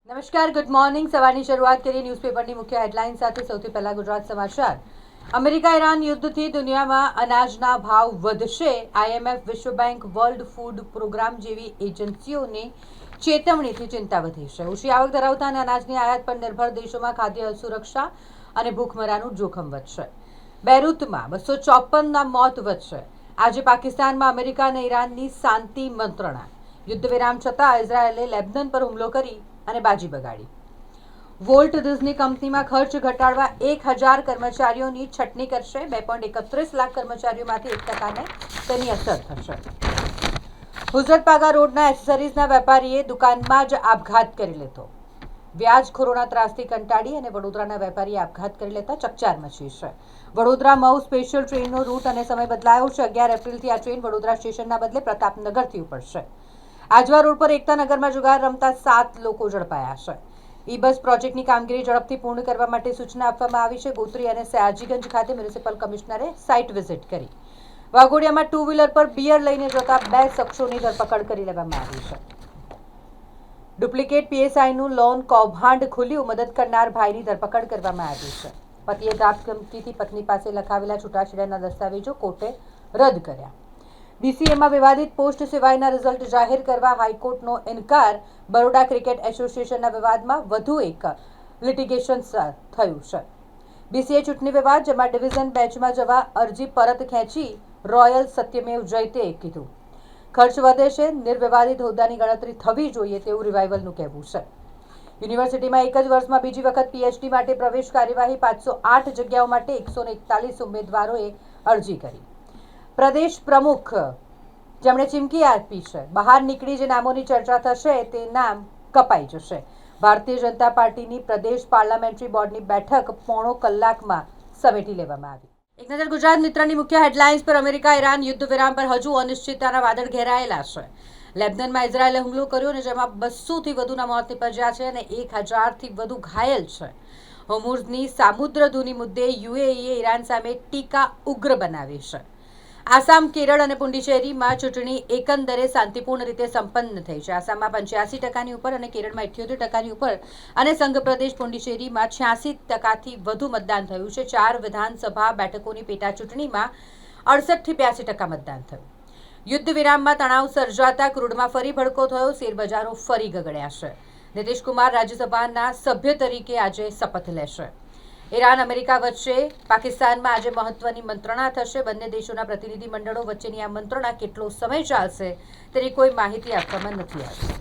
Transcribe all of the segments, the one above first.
નમસ્કાર, good morning. સવારની શરૂઆત કરીએ ન્યૂઝપેપરની મુખ્ય હેડલાઇન સાથે. સૌથી પહેલા ગુજરાત સમાચાર. અમેરિકા ઈરાન યુદ્ધથી દુનિયામાં અનાજના ભાવ વધશે. આઈએમએફ, વિશ્વ બેંક, વર્લ્ડ ફૂડ પ્રોગ્રામ જેવી એજન્સીઓની ચેતવણીથી ચિંતા વધી છે. ઓછી આવક ધરાવતા અને અનાજની આયાત પર નિર્ભર દેશોમાં ખાદ્ય અસુરક્ષા અને ભૂખમરાનું જોખમ વધશે. બેરૂતમાં 254ના મોત વધશે. આજે પાકિસ્તાનમાં અમેરિકા અને ઈરાનની શાંતિ મંત્રણા. યુદ્ધ વિરામ છતાં ઇઝરાયેલે લેબનન પર હુમલો કરી અને બાજી બગાડી. વોલ્ટ ડિઝની કંપનીમાં ખર્ચ ઘટાડવા 1000 કર્મચારીઓની છટણી કરશે. 2.31 લાખ કર્મચારીઓમાંથી 1%ને તેની અસર થશે. હુઝરતપાગા રોડના એસેસરીઝના વેપારીએ દુકાનમાં જ આપઘાત કરી લીધો. વ્યાજખોરોના ત્રાસથી કંટાળી અને વડોદરાના વેપારીએ આપઘાત કરી લેતા ચકચાર મચી છે. વડોદરા મહુ સ્પેશિયલ ટ્રેનનો રૂટ અને સમય બદલાયો છે. 11 એપ્રિલથી આ ટ્રેન વડોદરા સ્ટેશનના બદલે પ્રતાપનગરથી ઉપડશે. આજવા રોડ પર એકતાનગરમાં જુગાર રમતા 7 લોકો ઝડપાયા છે. ઈ બસ પ્રોજેક્ટની કામગીરી ઝડપથી પૂર્ણ કરવા માટે સૂચના આપવામાં આવી છે. ગોત્રી અને સયાજીગંજ ખાતે મ્યુનિસિપલ કમિશનરે સાઇટ વિઝિટ કરી. વાઘોડિયામાં 2 વ્હીલર પર બિયર લઈને જતા 2 શખ્સોની ધરપકડ કરી લેવામાં આવી છે. ડુપ્લિકેટ પીએસઆઈનું લોન કૌભાંડ ખુલ્યું. મદદ કરનાર ભાઈની ધરપકડ કરવામાં આવી છે. પતિએ ધમકીથી પત્ની પાસે લખાવેલા છૂટાછેડાના દસ્તાવેજો કોર્ટે રદ કર્યા. બીસીએમાં વિવાદિત પોસ્ટ સિવાયના રિઝલ્ટ જાહેર કરવા હાઈકોર્ટનો ઇનકાર. બરોડા ક્રિકેટ એસોસિએશનના વિવાદમાં વધુ એક લિટિગેશન થયું છે. બીસીએ ચૂંટણી વિવાદ, જેમાં ડિવિઝન બેન્ચમાં જવા અરજી પરત ખેંચી રોયલ સત્યમેવ જયતે કીધું. ખર્ચ વધે છે, નિર્વિવાદિત હોદ્દાની ગણતરી થવી જોઈએ તેવું રિવાઇવલનું કહેવું છે. યુનિવર્સિટીમાં એક જ વર્ષમાં બીજી વખત પીએચડી માટે પ્રવેશ કાર્યવાહી. 508 જગ્યાઓ માટે 141 ઉમેદવારોએ અરજી કરી. પ્રદેશ પ્રમુખ જેમણે ચીમકી આપી છે, બહાર નીકળી જે નામોની ચર્ચા થશે તે નામ કપાઈ જશે. ભારતીય જનતા પાર્ટીની પ્રદેશ પાર્લામેન્ટરી બોર્ડની બેઠક પોણો કલાકમાં સમેટી લેવામાં આવી. એક નજર ગુજરાત મિત્રની મુખ્ય હેડલાઇન્સ પર. અમેરિકા ઈરાન યુદ્ધ વિરામ પર હજુ અનિશ્ચિતતાના વાદળ ઘેરાયેલા છે. લેબનનમાં ઇઝરાયેલે હુમલો કર્યો અને જેમાં 200થી વધુના મોત નીપજ્યા છે અને 1000થી વધુ ઘાયલ છે. હોર્મુઝની સામુદ્રધુની મુદ્દે યુએઈએ ઈરાન સામે ટીકા ઉગ્ર બનાવી છે. આસામ, કેરળ અને પુડુચેરીમાં ચૂંટણી એકંદરે શાંતિપૂર્ણ રીતે સંપન્ન થઈ છે. આસામમાં 85% ઉપર અને કેરળમાં 78% ઉપર અને સંઘપ્રદેશ પુડુચેરીમાં 86%થી વધુ મતદાન થયું છે. 4 વિધાનસભા બેઠકોની પેટા ચૂંટણીમાં 68થી 82% મતદાન થયું. યુદ્ધ વિરામમાં તણાવ સર્જાતા ક્રૂડમાં ફરી ભડકો થયો. શેરબજારો ફરી ગગડ્યા છે. નીતિશ કુમાર રાજ્યસભાના સભ્ય તરીકે આજે શપથ લેશે. ઈરાન અમેરિકા વચ્ચે પાકિસ્તાનમાં આજે મહત્વની મંત્રણા થશે. બંને દેશોના પ્રતિનિધિ મંડળો વચ્ચેની આ મંત્રણા કેટલો સમય ચાલશે તેની કોઈ માહિતી આપવામાં નથી આવી.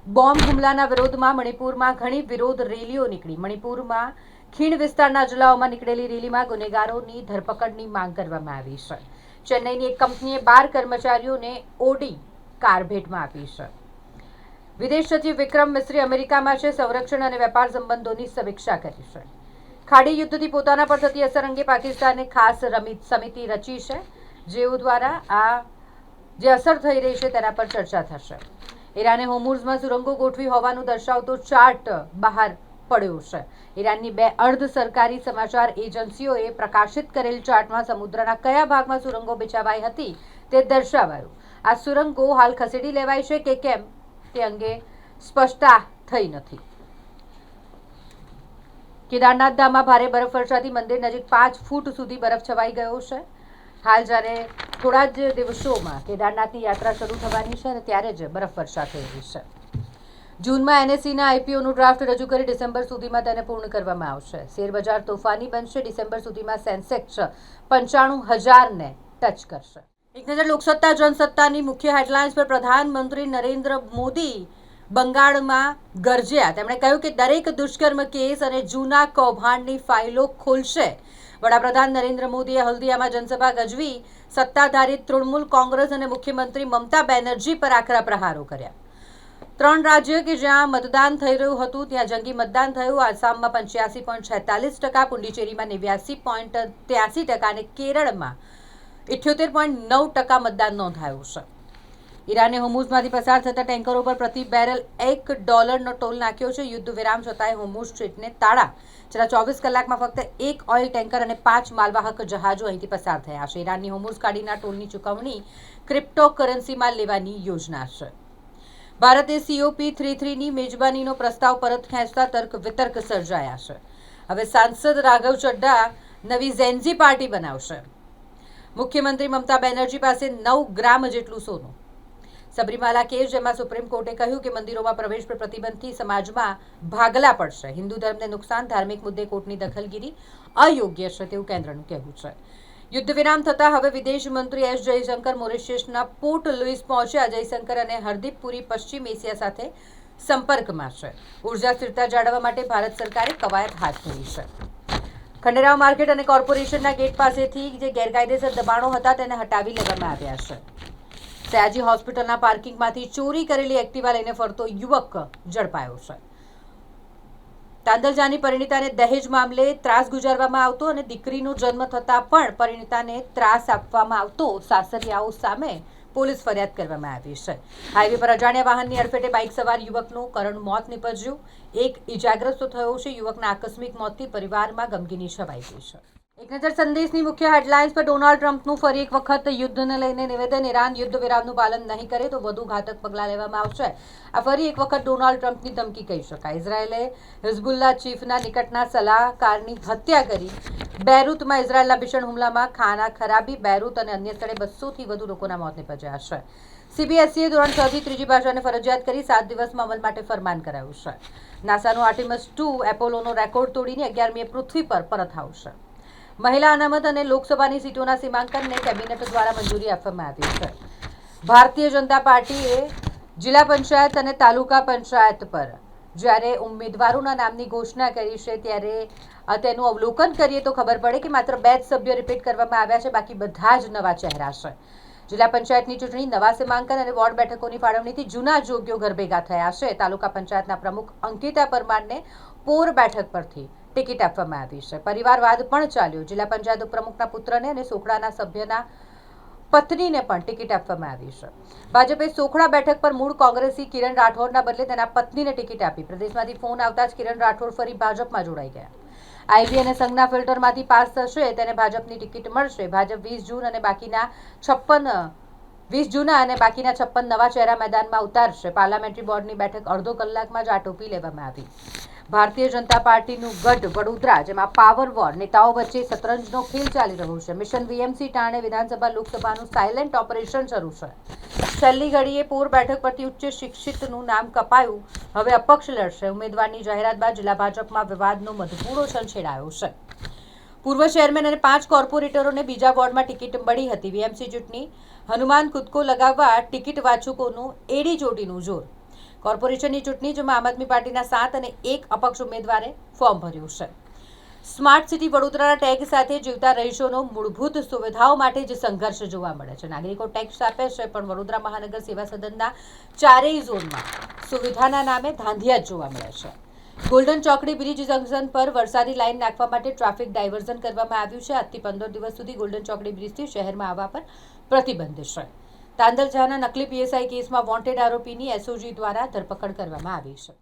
બોમ્બ હુમલાના વિરોધમાં મણિપુરમાં ઘણી વિરોધ રેલીઓ નીકળી. મણિપુરમાં ખીણ વિસ્તારના જિલ્લાઓમાં નીકળેલી રેલીમાં ગુનેગારોની ધરપકડની માંગ કરવામાં આવી છે. ચેન્નઈની એક કંપનીએ 12 કર્મચારીઓને ઓડી કાર ભેટમાં આપી છે. વિદેશ સચિવ વિક્રમ મિસ્રી અમેરિકામાં છે. સંરક્ષણ અને વેપાર સંબંધોની સમીક્ષા કરી છે. ખાડી યુદ્ધથી પોતાના પર થતી અસર અંગે પાકિસ્તાને ખાસ સમિતિ રચી છે, જેઓ દ્વારા આ જે અસર થઈ રહી છે તેના પર ચર્ચા થશે. ઈરાને હોર્મુઝમાં સુરંગો ગોઠવી હોવાનું દર્શાવતો ચાર્ટ બહાર પડ્યો છે. ઈરાનની 2 અર્ધ સરકારી સમાચાર એજન્સીઓએ પ્રકાશિત કરેલ ચાર્ટમાં સમુદ્રના કયા ભાગમાં સુરંગો બિછાવાઈ હતી તે દર્શાવાયું. આ સુરંગો હાલ ખસેડી લેવાય છે કે કેમ તે અંગે સ્પષ્ટતા થઈ નથી. કેદારનાથ ધામમાં ભારે બરફવર્ષાથી મંદિર નજીક 5 ફૂટ સુધી બરફ છવાઈ ગયો છે. હાલ જ્યારે થોડા જ દિવસોમાં કેદારનાથની યાત્રા શરૂ થવાની છે અને ત્યારે જ બરફવર્ષા થઈ રહી છે. જૂનમાં એનએસઈના આઈપીઓનું ડ્રાફ્ટ રજૂ કરી ડિસેમ્બર સુધીમાં તેને પૂર્ણ કરવામાં આવશે. શેરબજાર તોફાની બનશે. ડિસેમ્બર સુધીમાં સેન્સેક્સ 95,000ને ટચ કરશે. એક નજર લોકસત્તા જનસત્તાની મુખ્ય હેડલાઇન્સ પર. પ્રધાનમંત્રી નરેન્દ્ર મોદી બંગાળમાં ગરજ્યા. તેમણે કહ્યું કે દરેક દુષ્કર્મ કેસ અને જૂના કૌભાંડની ફાઇલો ખુલશે. વડાપ્રધાન નરેન્દ્ર મોદીએ હલ્દિયામાં જનસભા ગજવી. સત્તાધારી તૃણમૂલ કોંગ્રેસ અને મુખ્યમંત્રી મમતા બેનર્જી પર આકરા પ્રહારો કર્યા. 3 રાજ્ય કે જ્યાં મતદાન થઈ રહ્યું હતું ત્યાં જંગી મતદાન થયું. આસામમાં 85.46%, પુડુચેરીમાં 89.83% અને કેરળમાં 78.9% મતદાન નોંધાયું છે. ઈરાને હોર્મુઝમાંથી પસાર થતા ટેન્કરો પર પ્રતિ બેરલ $1નો ટોલ નાખ્યો છે. યુદ્ધ વિરામ છતાંય હોર્મુઝ સ્ટ્રીટને તાળા. છેલ્લા 24 કલાકમાં ફક્ત 1 ઓઇલ ટેન્કર અને 5 માલવાહક જહાજો અહીંથી પસાર થયા છે. ઈરાનની હોર્મુઝ ખાડીના ટોલની ચૂકવણી ક્રિપ્ટોકરન્સીમાં લેવાની યોજના છે. ભારતે COP33ની મેજબાનીનો પ્રસ્તાવ પરત ખેંચતા તર્ક વિતર્ક સર્જાયા છે. હવે સાંસદ રાઘવ ચડ્ડા નવી ઝેન્ઝી પાર્ટી બનાવશે. મુખ્યમંત્રી મમતા બેનર્જી પાસે 9 ગ્રામ જેટલું સોનું. સબરીમાલા કેસ, જેમાં સુપ્રીમ કોર્ટે કહ્યું કે મંદિરોમાં પ્રવેશ પર પ્રતિબંધથી સમાજમાં ભાગલા પડશે. હિન્દુ ધર્મને નુકસાન, ધાર્મિક મુદ્દે કોર્ટની દખલગીરી અયોગ્ય છે તેવું કેન્દ્રનું કહેવું છે. યુદ્ધ વિરામ થતાં હવે વિદેશ મંત્રી એસ જયશંકર મોરિશિયસના પોર્ટ લુઇસ પહોંચ્યા. જયશંકર અને હરદીપ પુરી પશ્ચિમ એશિયા સાથે સંપર્કમાં છે. ઉર્જા સ્થિરતા જાળવવા માટે ભારત સરકારે કવાયત હાથ ધરી છે. ખંડેરાવ માર્કેટ અને કોર્પોરેશનના ગેટ પાસેથી જે ગેરકાયદેસર દબાણો હતા તેને હટાવી લેવામાં આવ્યા છે. સયાજી હોસ્પિટલના પાર્કિંગમાંથી ચોરી કરેલી એક્ટિવા લઈને ફરતો યુવક ઝડપાયો છે. તાંદલજાની પરિણીતાને દહેજ મામલે ત્રાસ ગુજારવામાં આવતો અને દીકરીનો જન્મ થતાં પણ પરિણીતાને ત્રાસ આપવામાં આવતો સાસરિયાઓ સામે પોલીસ ફરિયાદ કરવામાં આવી છે. હાઈવે પર અજાણ્યા વાહનની અડફેટે બાઇક સવાર યુવકનું કરુણ મોત નીપજ્યું. એક ઇજાગ્રસ્ત થયો છે. યુવકના આકસ્મિક મોતથી પરિવારમાં ગમગીની છવાઈ ગઈ છે. એક નજર સંદેશની મુખ્ય હેડલાઇન્સ પર ડોનાલ્ડ ટ્રમ્પનું ફરી એક વખત યુદ્ધને લઈને નિવેદન. ઈરાન યુદ્ધ વિરામનું પાલન નહીં કરે તો વધુ ઘાતક પગલાં લેવામાં આવશે. આ ફરી એક વખત ડોનાલ્ડ ટ્રમ્પની ધમકી કહી શકાય. ઇઝરાયેલે હિઝબુલ્લા ચીફના નિકટના સલાહકારની હત્યા કરી. બેરૂતમાં ઇઝરાયેલના ભીષણ હુમલામાં ખાના ખરાબી. બેરૂત અને અન્ય સ્થળે 200થી વધુ લોકોના મોત નીપજ્યા છે. CBSE ધોરણ 6 થી ત્રીજી ભાષાને ફરજિયાત કરી 7 દિવસમાં અમલ માટે ફરમાન કરાયું છે. નાસાનું આર્ટેમિસ 2 એપોલોનો રેકોર્ડ તોડીને 11મીએ પૃથ્વી પર પરત આવશે. મહિલા અનામત અને લોકસભાની સીટોના સીમાંકનને કેબિનેટ દ્વારા મંજૂરી આપવામાં આવી છે. ભારતીય જનતા પાર્ટીએ જિલ્લા પંચાયત અને તાલુકા પંચાયત પર જ્યારે ઉમેદવારોના નામની ઘોષણા કરી છે ત્યારે તેનું અવલોકન કરીએ તો ખબર પડે કે માત્ર 2 જ સભ્યો રિપીટ કરવામાં આવ્યા છે. બાકી બધા જ નવા ચહેરા છે. જિલ્લા પંચાયતની ચૂંટણી નવા સીમાંકન અને વોર્ડ બેઠકોની ફાળવણીથી જૂના જોગ્યો ઘર ભેગા થયા છે. તાલુકા પંચાયતના પ્રમુખ અંકિતા પરમારને પોર બેઠક પરથી ટિકિટ આપવામાં આવી છે. પરિવારવાદ પણ ચાલ્યો. જિલ્લા પંચાયત ઉપપ્રમુખના પુત્રને અને સોખડાના સભ્યના પત્નીને પણ ટિકિટ આપવામાં આવી છે. ભાજપે સોખડા બેઠક પર મૂળ કોંગ્રેસી કિરણ રાઠોડના બદલે તેના પત્નીને ટિકિટ આપી. પ્રદેશમાંથી ફોન આવતા જ કિરણ રાઠોડ ફરી ભાજપમાં જોડાઈ ગયા. આઈબી અને સંઘના ફિલ્ટરમાંથી પાસ થશે તેને ભાજપની ટિકિટ મળશે. ભાજપ 20 જૂન અને બાકીના 56 નવા ચહેરા મેદાનમાં ઉતારશે. પાર્લામેન્ટરી બોર્ડની બેઠક અડધો કલાકમાં જ આટોપી લેવામાં આવી. ભારતીય જનતા પાર્ટીનું ગઢ વડોદરા, જેમાં પાવર વોર નેતાઓ વચ્ચે શતરંજનો ખેલ ચાલી રહ્યો છે. મિશન VMC ટાણે વિધાનસભા લોકસભાનું સાયલેન્ટ ઓપરેશન શરૂ છે. છેલ્લી ઘડીએ પોર બેઠક પરથી ઉચ્ચ શિક્ષિતનું નામ કપાયું. હવે અપક્ષ લડશે. ઉમેદવારની જાહેરાત બાદ જિલ્લા ભાજપમાં વિવાદનો મધપૂડો છંછેડાયો છે. પૂર્વ ચેરમેન અને 5 કોર્પોરેટરોને બીજા વોર્ડમાં ટિકિટ મળી હતી. VMC ચૂંટણી હનુમાન કૂદકો લગાવવા ટિકિટ વાચકોનું એડી ચોટીનું જોર. કોર્પોરેશનની ચૂંટણી, જેમાં આમ આદમી પાર્ટીના 7 અને 1 અપક્ષ ઉમેદવારે ફોર્મ ભર્યું છે. સ્માર્ટ સિટી વડોદરાના ટેગ સાથે જીવતા રહીશોનો મૂળભૂત સુવિધાઓ માટે જ સંઘર્ષ જોવા મળે છે. નાગરિકો ટેક્સ આપે છે, પણ વડોદરા મહાનગર સેવા સદનના 4 ઝોનમાં સુવિધાના નામે ધાંધિયા જ જોવા મળે છે. ગોલ્ડન ચોકડી બ્રિજ જંકશન પર વરસાદી લાઇન નાખવા માટે ટ્રાફિક ડાયવર્ઝન કરવામાં આવ્યું છે. આજથી 15 દિવસ સુધી ગોલ્ડન ચોકડી બ્રિજથી શહેરમાં આવવા પર પ્રતિબંધ છે. તાંદલજાના નકલી PSI કેસમાં વોન્ટેડ આરોપીની SOG દ્વારા ધરપકડ કરવામાં આવી છે.